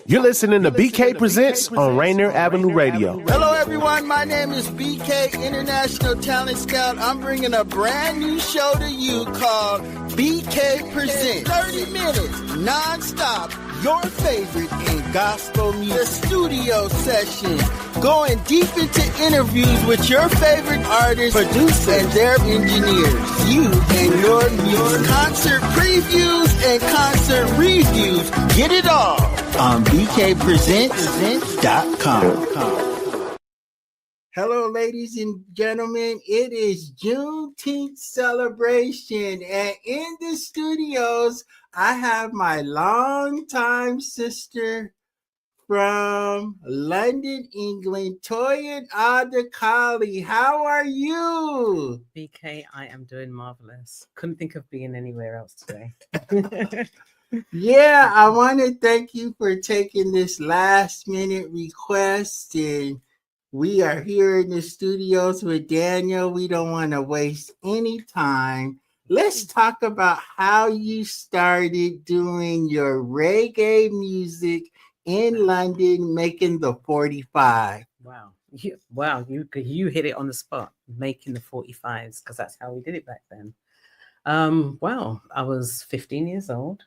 You're listening to BK Presents on Rainier Avenue Radio. Hello, everyone. My name is BK, International Talent Scout. I'm bringing a brand new show to you called BK Presents. 30 minutes, nonstop, your favorite in gospel music. The studio session, going deep into interviews with your favorite artists, producers, and their engineers. You and your music. Concert previews and concert reviews. Get it all on bkpresents.com. Hello, ladies and gentlemen. It is Juneteenth celebration, and in the studios, I have my longtime sister from London, England, Toyin Adekale. How are you? BK, I am doing marvelous. Couldn't think of being anywhere else today. Yeah, I want to thank you for taking this last minute request, and we are here in the studios with Daniel. We don't want to waste any time. Let's talk about how you started doing your reggae music in London, making the 45. Wow. You hit it on the spot, making the 45s, because that's how we did it back then. Well, I was 15 years old.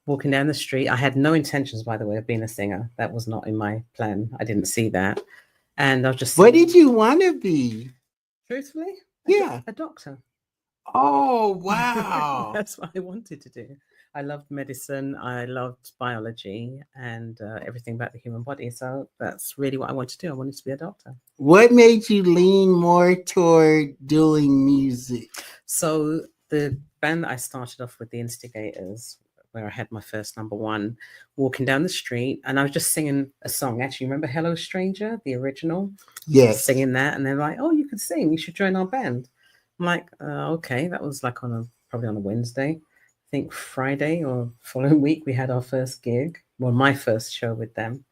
Walking down the street. I had no intentions, by the way, of being a singer. That was not in my plan. I didn't see that. And I was just... What did you want to be? Truthfully? A doctor. Oh, wow. That's what I wanted to do. I loved medicine. I loved biology and everything about the human body. So that's really what I wanted to do. I wanted to be a doctor. What made you lean more toward doing music? So the band that I started off with, the Instigators, where I had my first number one, walking down the street, and I was just singing a song. Actually, remember Hello Stranger, the original? Yes. Singing that, and they're like, oh, you could sing. You should join our band. I'm like, okay. That was like probably on a Wednesday. I think Friday or following week, we had our first gig. Well, my first show with them.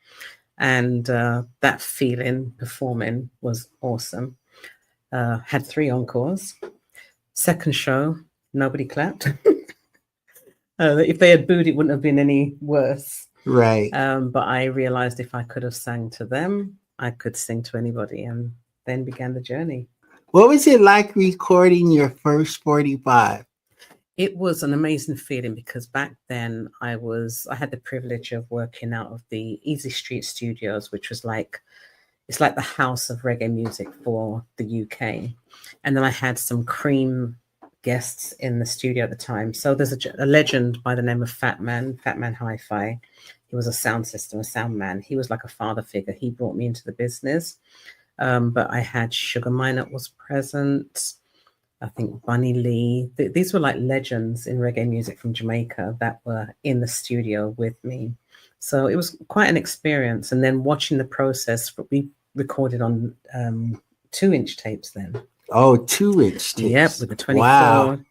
And that feeling, performing, was awesome. Had 3 encores. Second show, nobody clapped. If they had booed, it wouldn't have been any worse. Right. But I realized if I could have sang to them, I could sing to anybody, and then began the journey. What was it like recording your first 45? It was an amazing feeling because back then I had the privilege of working out of the Easy Street Studios, which was it's like the house of reggae music for the UK. And then I had some cream guests in the studio at the time. So there's a legend by the name of Fat Man Hi-Fi. He was a sound system, a sound man. He was like a father figure. He brought me into the business. But I had Sugar Minott was present. I think Bunny Lee. These were like legends in reggae music from Jamaica that were in the studio with me. So it was quite an experience. And then watching the process, we recorded on 2-inch tapes then. Oh, 2-inch tapes. Yep, with the 24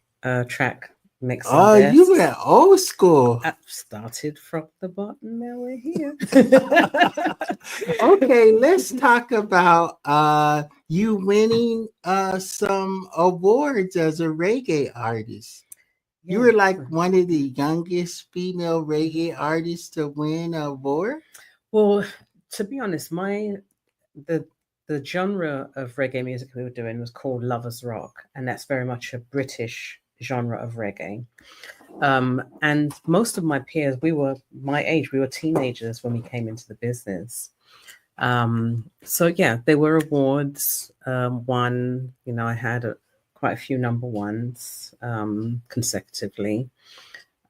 track mix. Oh, you were old school. I started from the bottom, now we're here. Okay, let's talk about you winning some awards as a reggae artist. Yeah. You were like one of the youngest female reggae artists to win an award? Well, to be honest, the genre of reggae music we were doing was called Lovers Rock, and that's very much a British genre of reggae. And most of my peers, we were my age, we were teenagers when we came into the business. So yeah, there were awards. One, I had quite a few number ones consecutively.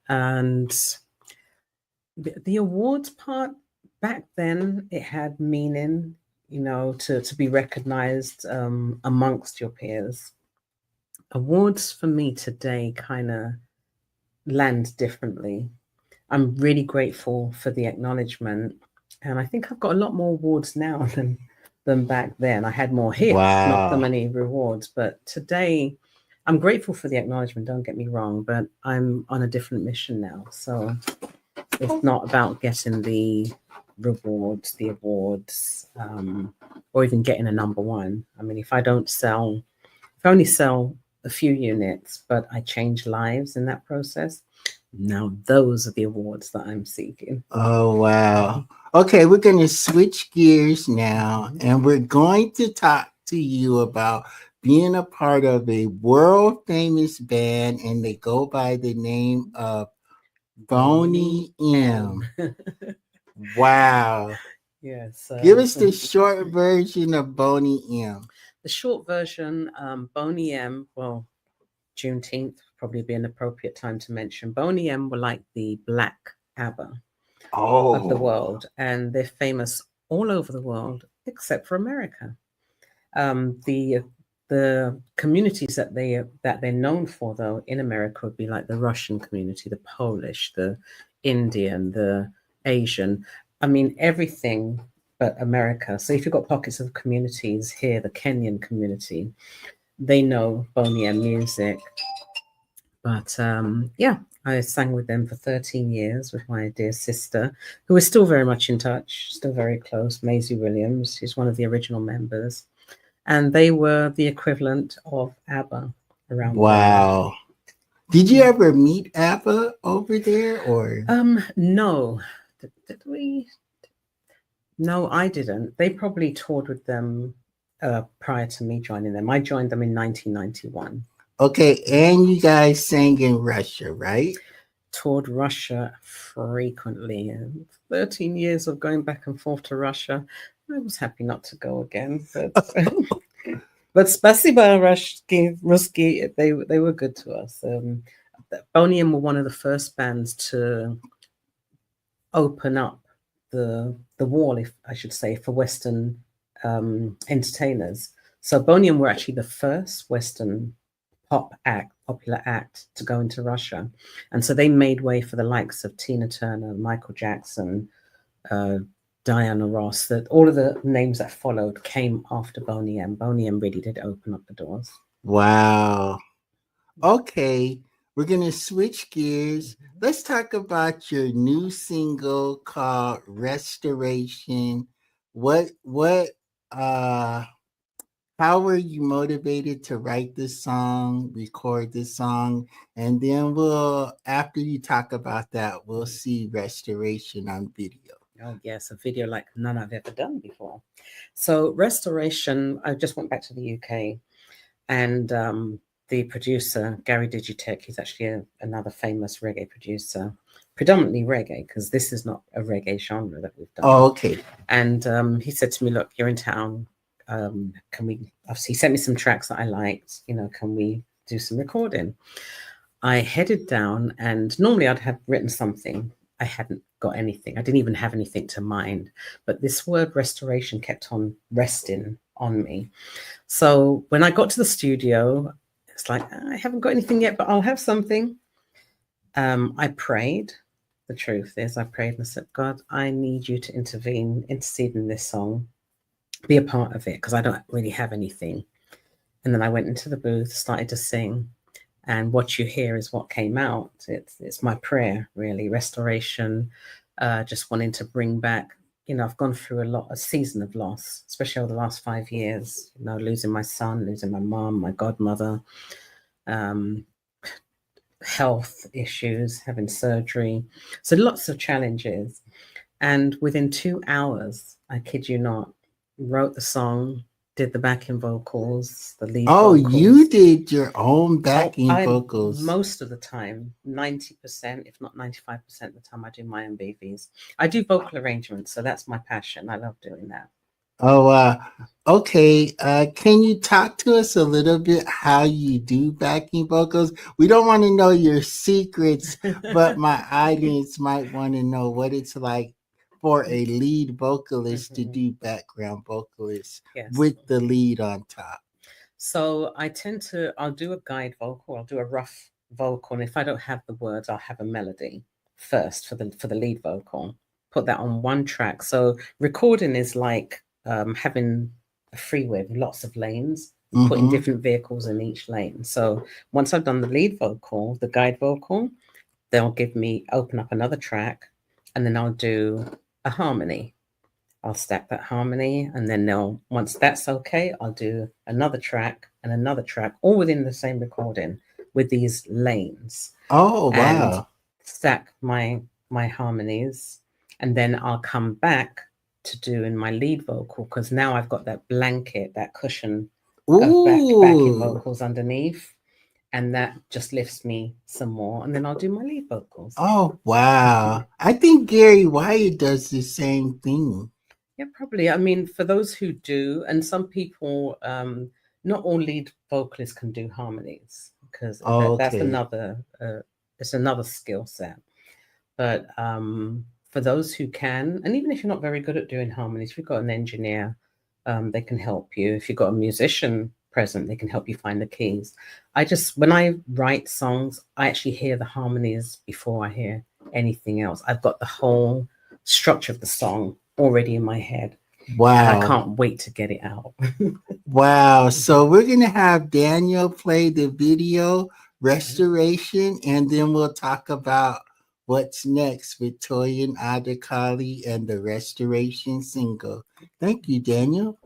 And the awards part, back then, it had meaning, to be recognized amongst your peers. Awards for me today kind of land differently. I'm really grateful for the acknowledgement, and I think I've got a lot more awards now than back then. I had more hits, not so many rewards, but today I'm grateful for the acknowledgement, don't get me wrong, but I'm on a different mission now. So it's not about getting the rewards, the awards, or even getting a number one. I mean, if I only sell a few units, but I change lives in that process, Now, those are the awards that I'm seeking. Oh, wow. Okay, we're going to switch gears now, and we're going to talk to you about being a part of a world famous band, and they go by the name of Boney M. Wow. Yes. Give us the short version of Boney M. The short version, Boney M, well, Juneteenth probably be an appropriate time to mention. Boney M were like the Black ABBA of the world, and they're famous all over the world except for America. The communities that they're known for, though, in America would be like the Russian community, the Polish, the Indian, the Asian. I mean, everything but America. So if you've got pockets of communities here, the Kenyan community, they know Boney M music. But yeah, I sang with them for 13 years with my dear sister, who is still very much in touch, still very close, Maisie Williams. She's one of the original members. And they were the equivalent of ABBA around the world. Wow. Did you ever meet ABBA over there, or? No. Did we? No, I didn't. They probably toured with them prior to me joining them. I joined them in 1991. Okay, and you guys sang in Russia, right? Toured Russia frequently. 13 years of going back and forth to Russia. I was happy not to go again, but spasiba Ruski, they were good to us. Boney M were one of the first bands to open up the wall, if I should say, for Western entertainers. So Boney M were actually the first Western popular act to go into Russia, and so they made way for the likes of Tina Turner, Michael Jackson, Diana Ross. That all of the names that followed came after Boney M. Boney M really did open up the doors. Wow. Okay, we're gonna switch gears. Let's talk about your new single called Restoration. How were you motivated to write this song, record this song, and then after you talk about that, we'll see Restoration on video. Oh, yes, a video like none I've ever done before. So Restoration, I just went back to the UK, and the producer, Gary Digitech, he's actually another famous reggae producer, predominantly reggae, because this is not a reggae genre that we've done. Oh, okay. And he said to me, look, you're in town. Can we, obviously he sent me some tracks that I liked, can we do some recording? I headed down, and normally I'd have written something. I hadn't got anything. I didn't even have anything to mind, but this word restoration kept on resting on me. So when I got to the studio, it's like, I haven't got anything yet, but I'll have something. I prayed. The truth is, I prayed and I said, God, I need you to intercede in this song, be a part of it, because I don't really have anything. And then I went into the booth, started to sing, and what you hear is what came out. It's my prayer, really. Restoration, just wanting to bring back, I've gone through a season of loss, especially over the last 5 years, losing my son, losing my mom, my godmother, health issues, having surgery. So lots of challenges. And within 2 hours, I kid you not, wrote the song, did the backing vocals, the lead vocals. Oh, you did your own backing vocals. Most of the time, 90%, if not 95% of the time, I do my own BVs. I do vocal arrangements, so that's my passion. I love doing that. Oh, okay. Can you talk to us a little bit how you do backing vocals? We don't want to know your secrets, but my audience might want to know what it's like for a lead vocalist to do background vocalists with the lead on top. So I'll do a guide vocal, I'll do a rough vocal, and if I don't have the words, I'll have a melody first for the lead vocal, put that on one track. So recording is like having a freeway with lots of lanes, putting different vehicles in each lane. So once I've done the lead vocal, the guide vocal, they'll open up another track, and then I'll do a harmony. I'll stack that harmony, and then once that's okay, I'll do another track and another track, all within the same recording with these lanes. Oh, wow. stack my harmonies, and then I'll come back to doing my lead vocal, because now I've got that blanket, that cushion of backing vocals underneath, and that just lifts me some more, and then I'll do my lead vocals. Oh, wow. I think Gary Wyatt does the same thing. Yeah, probably. I mean, for those who do, and some people, not all lead vocalists can do harmonies, because that's another, it's another skill set. But for those who can, and even if you're not very good at doing harmonies, if you've got an engineer, they can help you. If you've got a musician present, they can help you find the keys. When I write songs, I actually hear the harmonies before I hear anything else. I've got the whole structure of the song already in my head. Wow. And I can't wait to get it out. Wow. So we're going to have Daniel play the video Restoration, and then we'll talk about what's next with Toyin Adekale and the Restoration single. Thank you, Daniel.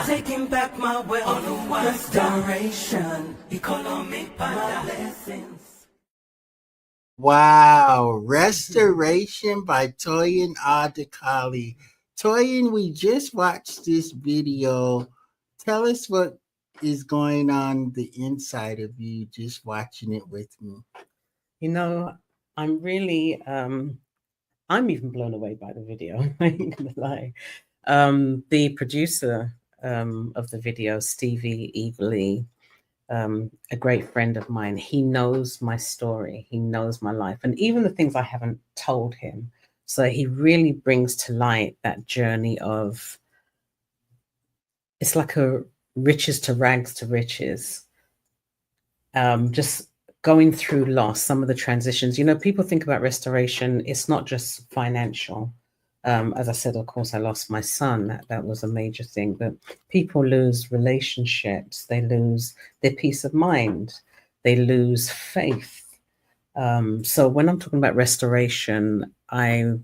Taking back my wealth, restoration, economic blessings. Wow. Restoration by Toyin Adekale. Toyin, we just watched this video. Tell us what is going on the inside of you just watching it with me. You know, I'm really, I'm even blown away by the video. I ain't gonna lie. The producer of the video, Stevie Eagley, a great friend of mine, he knows my story, he knows my life, and even the things I haven't told him. So he really brings to light that journey of, it's like a riches to rags to riches. Just going through loss, some of the transitions. You know, people think about restoration, it's not just financial. As I said, of course, I lost my son. That was a major thing. But people lose relationships. They lose their peace of mind. They lose faith. So when I'm talking about restoration, I'm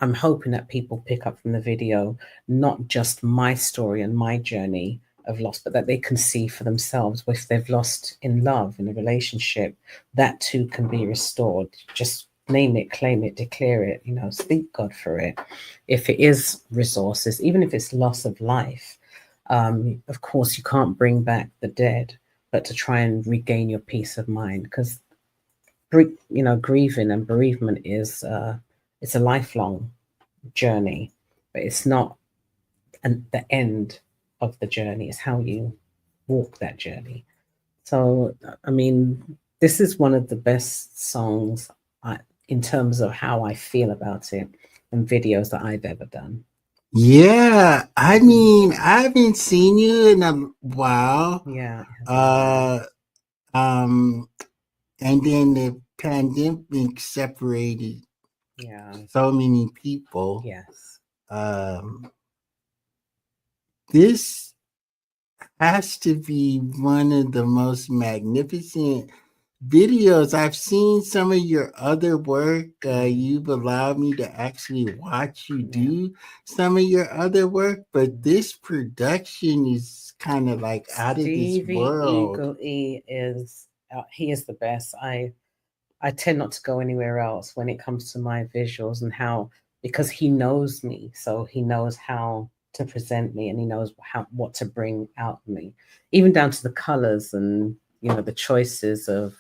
hoping that people pick up from the video not just my story and my journey of loss, but that they can see for themselves if they've lost in love, in a relationship, that too can be restored. Just name it, claim it, declare it, you know, thank God for it. If it is resources, even if it's loss of life, of course, you can't bring back the dead, but to try and regain your peace of mind, because, you know, grieving and bereavement is, it's a lifelong journey, but it's not the end of the journey. It's how you walk that journey. So, I mean, this is one of the best songs in terms of how I feel about it and videos that I've ever done. Yeah, I mean, I haven't seen you in a while. Yeah. And then the pandemic separated so many people. Yes. This has to be one of the most magnificent videos. I've seen some of your other work. You've allowed me to actually watch you do some of your other work, but this production is kind of like out of this world. Stevie is he is the best. I tend not to go anywhere else when it comes to my visuals and how, because he knows me, so he knows how to present me and he knows what to bring out of me, even down to the colors and, you know, the choices of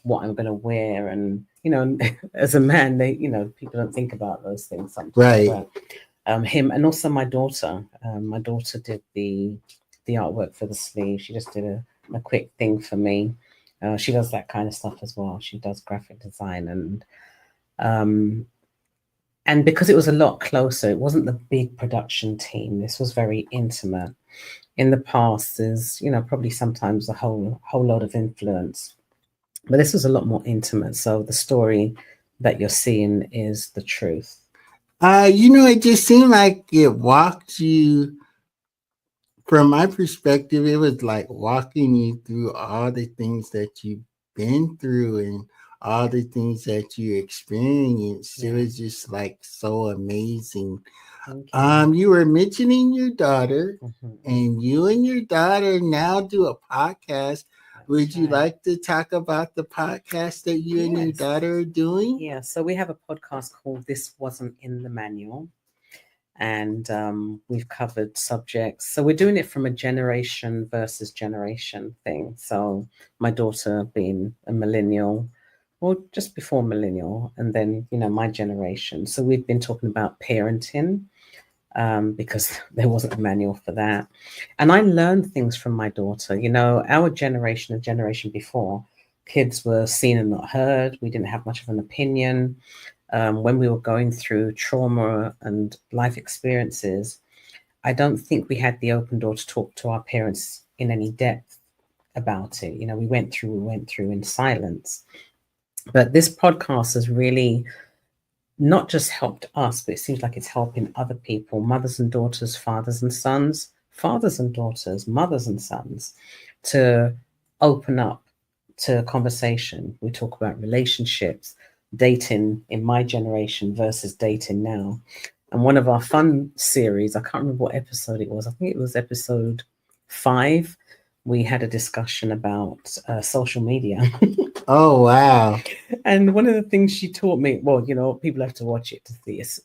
what I'm going to wear. And, you know, as a man, people don't think about those things sometimes. Right. But, him and also my daughter. My daughter did the artwork for the sleeve. She just did a quick thing for me. She does that kind of stuff as well. She does graphic design, and because it was a lot closer, it wasn't the big production team. This was very intimate. In the past, there's, you know, probably sometimes a whole lot of influence, but this was a lot more intimate. So the story that you're seeing is the truth. You know, it just seemed like it walked you. From my perspective, it was like walking you through all the things that you've been through and all the things that you experienced. Yeah. It was just like so amazing. You were mentioning your daughter, and you and your daughter now do a podcast. Would you like to talk about the podcast that you and your daughter are doing? Yeah, so we have a podcast called This Wasn't in the Manual. And we've covered subjects. So we're doing it from a generation versus generation thing. So my daughter being a millennial, or just before millennial, and then, you know, my generation. So we've been talking about parenting because there wasn't a manual for that. And I learned things from my daughter. You know, our generation, the generation before, kids were seen and not heard. We didn't have much of an opinion. When we were going through trauma and life experiences, I don't think we had the open door to talk to our parents in any depth about it. You know, we went through in silence. But this podcast has really not just helped us, but it seems like it's helping other people, mothers and daughters, fathers and sons, fathers and daughters, mothers and sons, to open up to conversation. We talk about relationships, dating in my generation versus dating now. And one of our fun series, I can't remember what episode it was. I think it was episode 5. We had a discussion about social media. Oh, wow. And one of the things she taught me, well, people have to watch it to see this,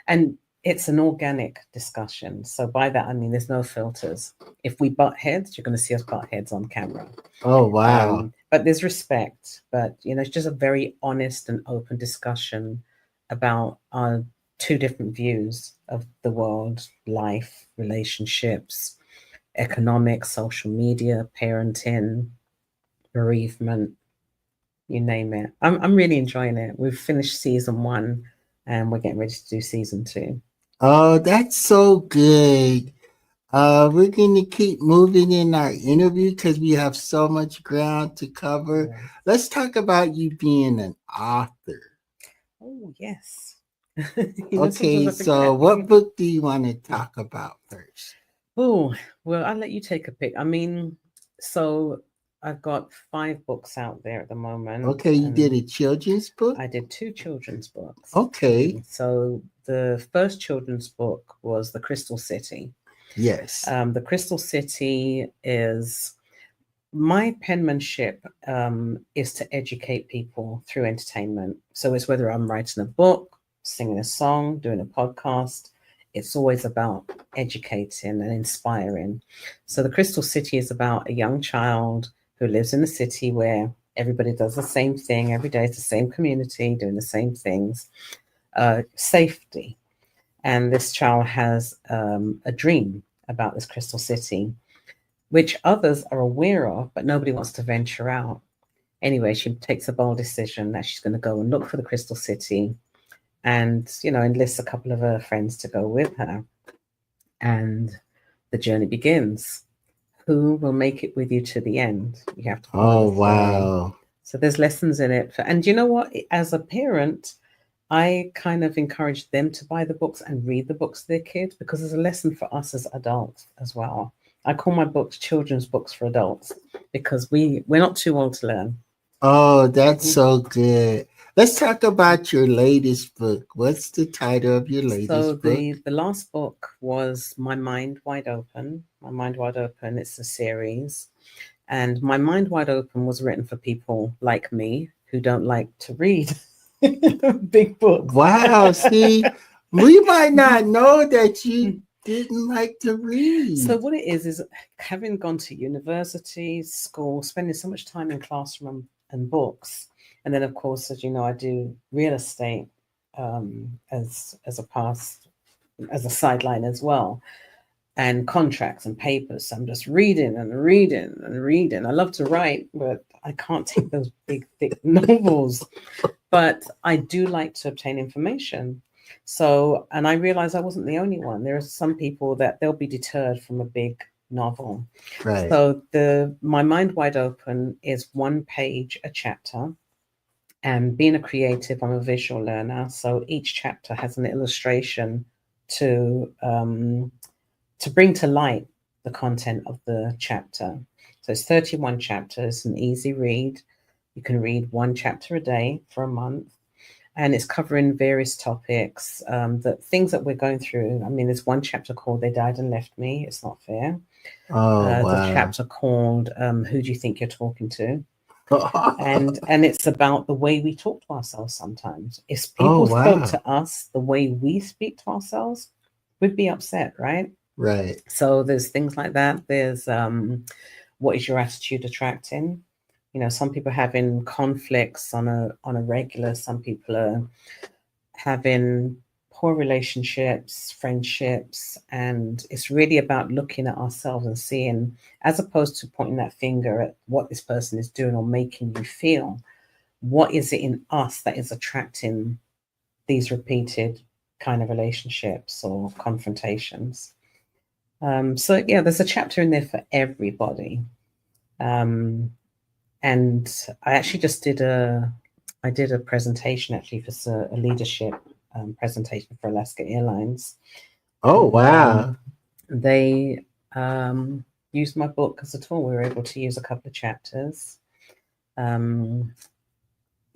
and it's an organic discussion. So by that, I mean, there's no filters. If we butt heads, you're going to see us butt heads on camera. Oh, wow. But there's respect. But, it's just a very honest and open discussion about our two different views of the world, life, relationships, economics, social media, parenting, bereavement, you name it. I'm really enjoying it. We've finished season 1 and we're getting ready to do season 2. Oh, that's so good. We're going to keep moving in our interview because we have so much ground to cover. Yeah. Let's talk about you being an author. Oh, yes. Okay, so what book do you want to talk about first? Oh, well, I'll let you take a pick. I mean, so I've got 5 books out there at the moment. Okay, you did a children's book? I did 2 children's books. Okay. So the first children's book was The Crystal City. Yes. The Crystal City is my penmanship is to educate people through entertainment. So it's whether I'm writing a book, singing a song, doing a podcast, it's always about educating and inspiring. So the Crystal City is about a young child who lives in a city where everybody does the same thing every day. It's the same community doing the same things. Safety. And this child has a dream about this Crystal City, which others are aware of, but nobody wants to venture out. Anyway, she takes a bold decision that she's going to go and look for the Crystal City and, enlists a couple of her friends to go with her. And the journey begins. Who will make it with you to the end? You have to. Oh, wow. So there's lessons in it. And you know what? As a parent, I kind of encourage them to buy the books and read the books to their kids because there's a lesson for us as adults as well. I call my books children's books for adults because we're not too old to learn. Oh, that's so good. Let's talk about your latest book. What's the title of your latest book? So the last book was My Mind Wide Open. My Mind Wide Open, it's a series. And My Mind Wide Open was written for people like me who don't like to read big books. Wow, see, we might not know that you didn't like to read. So what it is having gone to university, school, spending so much time in classroom and books. And then, of course, as you know, I do real estate as a sideline as well, and contracts and papers. So I'm just reading and reading and reading. I love to write, but I can't take those big, thick novels. But I do like to obtain information. So, and I realized I wasn't the only one. There are some people that they'll be deterred from a big novel. Right. So My Mind Wide Open is 1 page a chapter. And being a creative, I'm a visual learner. So each chapter has an illustration to bring to light the content of the chapter. So it's 31 chapters, an easy read. You can read 1 chapter a day for a month. And it's covering various topics, the things that we're going through. I mean, there's 1 chapter called They Died and Left Me. It's Not Fair. Oh, wow. The chapter called Who Do You Think You're Talking To? and it's about the way we talk to ourselves sometimes. If people spoke to us the way we speak to ourselves, we'd be upset, right? Right. So there's things like that. There's what is your attitude attracting? Some people are having conflicts on a regular. Some people are having poor relationships, friendships, and it's really about looking at ourselves and seeing, as opposed to pointing that finger at what this person is doing or making you feel, what is it in us that is attracting these repeated kind of relationships or confrontations. So yeah, there's a chapter in there for everybody. And I actually just did a presentation actually for a leadership presentation for Alaska Airlines. Oh, wow. They used my book as a tool. We were able to use a couple of chapters. I'm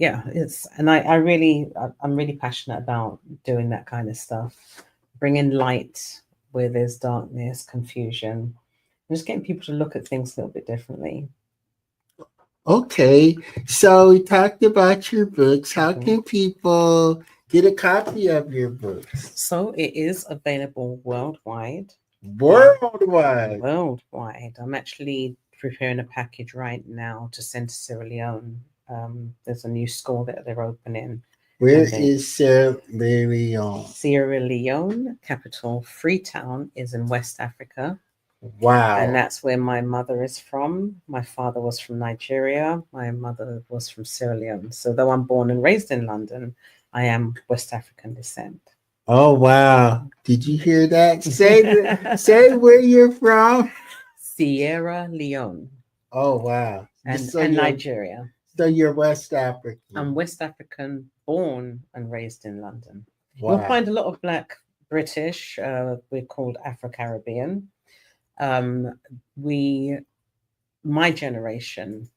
really passionate about doing that kind of stuff, bringing light where there's darkness, confusion, and just getting people to look at things a little bit differently. Okay, so we talked about your books. How can people get a copy of your books? So it is available worldwide. Worldwide. Worldwide. I'm actually preparing a package right now to send to Sierra Leone. There's a new school that they're opening. Where is Sierra Leone? Sierra Leone, capital Freetown, is in West Africa. Wow. And that's where my mother is from. My father was from Nigeria. My mother was from Sierra Leone. So though I'm born and raised in London, I am West African descent. Oh, wow. Did you hear that? Say where you're from. Sierra Leone. Oh, wow. And Nigeria. So you're West African. I'm West African, born and raised in London. Wow. You'll find a lot of Black British. We're called Afro-Caribbean. My generation,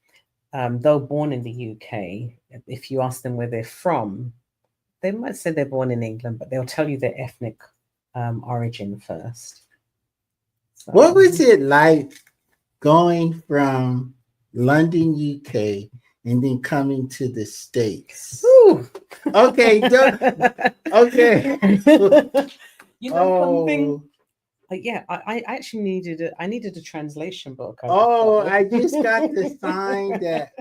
though born in the UK, if you ask them where they're from, they might say they're born in England, but they'll tell you their ethnic origin first. So, what was it like going from London, UK, and then coming to the States? Ooh. Okay. Okay. Fun thing. Yeah, I actually needed a translation book. I just got the sign that.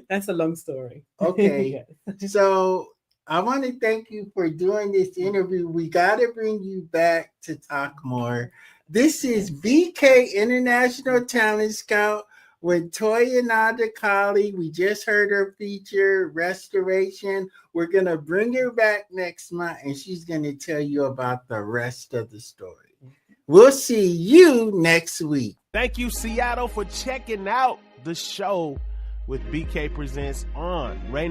That's a long story. Okay. Yeah. So I want to thank you for doing this interview. We got to bring you back to talk more. This is BK International Talent Scout with Toyin Adekale. We just heard her feature, Restoration. We're going to bring her back next month, and she's going to tell you about the rest of the story. We'll see you next week. Thank you, Seattle, for checking out the show with BK Presents on Rainier